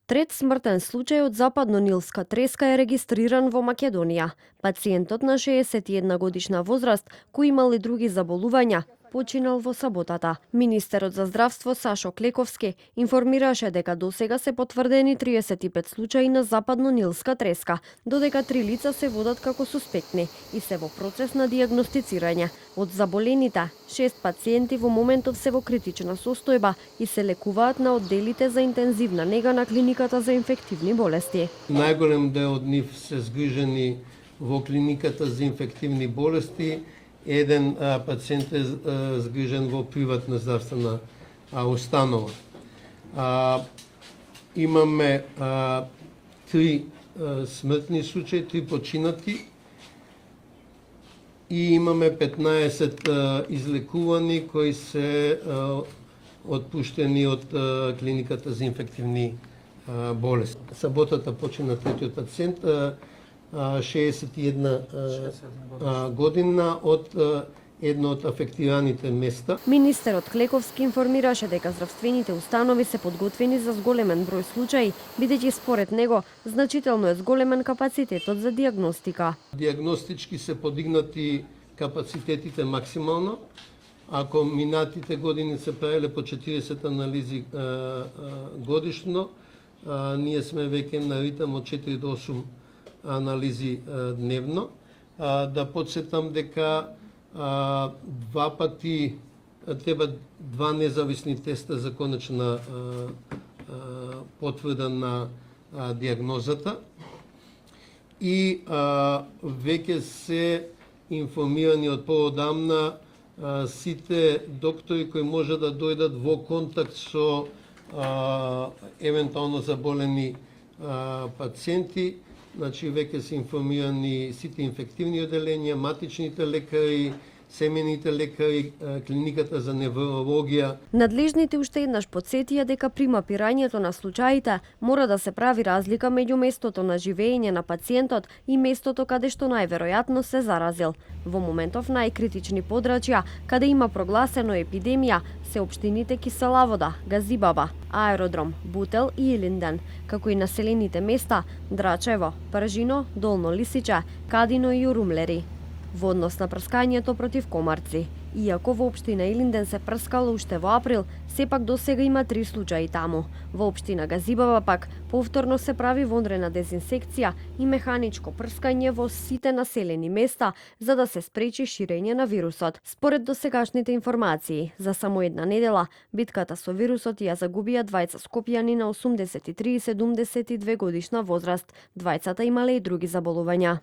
Трет смртен случај од западно-нилска треска е регистриран во Македонија. Пациентот на 61 годишна возраст, кој имал и други заболувања, починал во саботата. Министерот за здравство Сашо Клековски информираше дека досега се потврдени 35 случаи на западно-нилска треска, додека 3 лица се водат како суспектни и се во процес на дијагностицирање. Од заболените, 6 пациенти во моментов се во критична состојба и се лекуваат на одделите за интензивна нега на клиниката за инфективни болести. Најголем дел од нив се згрижени во клиниката за инфективни болести. Еден пациент е згрижен во приватна здравствена установа. Имаме 3 смртни случаи, 3 починати и имаме 15 излекувани кои се отпуштени од клиниката за инфективни болести. Саботата почина третиот пациент, 61 година од едно од афектираните места. Министерот Клековски информираше дека здравствените установи се подготвени за зголемен број случаи, бидејќи според него значително е зголемен капацитетот за дијагностика. Дијагностички се подигнати капацитетите максимално. Ако минатите години се правеле по 40 анализи годишно, ние сме веќе на ритм од 4 до 8 анализи дневно. Да подсетам дека 2 пати треба 2 независни теста за конечна потврда на дијагнозата и веќе се информирани од поодамна сите доктори кои може да дојдат во контакт со евентуално заболени пациенти. Значи, веќе се информирани сите инфективни оделенија, матичните лекари, семените лекари, клиниката за неврологија. Надлежните уште еднаш потсетија дека при мапирањето на случаите мора да се прави разлика меѓу местото на живење на пациентот и местото каде што најверојатно се заразил. Во моментов најкритични подрачја каде има прогласено епидемија се општините Киселавода, Газибаба, Аеродром, Бутел и Илинден, како и населените места Драчево, Пржино, Долно Лисиче, Кадино и Урумлери. Во однос на прскањето против комарци. Иако во општина Илинден се прскало уште во април, сепак досега има 3 случаи таму. Во општина Газибаба пак повторно се прави вонредна дезинсекција и механичко прскање во сите населени места за да се спречи ширење на вирусот. Според досегашните информации, за само една недела битката со вирусот ја загубија двајца скопјани на 83 и 72 годишна возраст. Двајцата имале и други заболувања.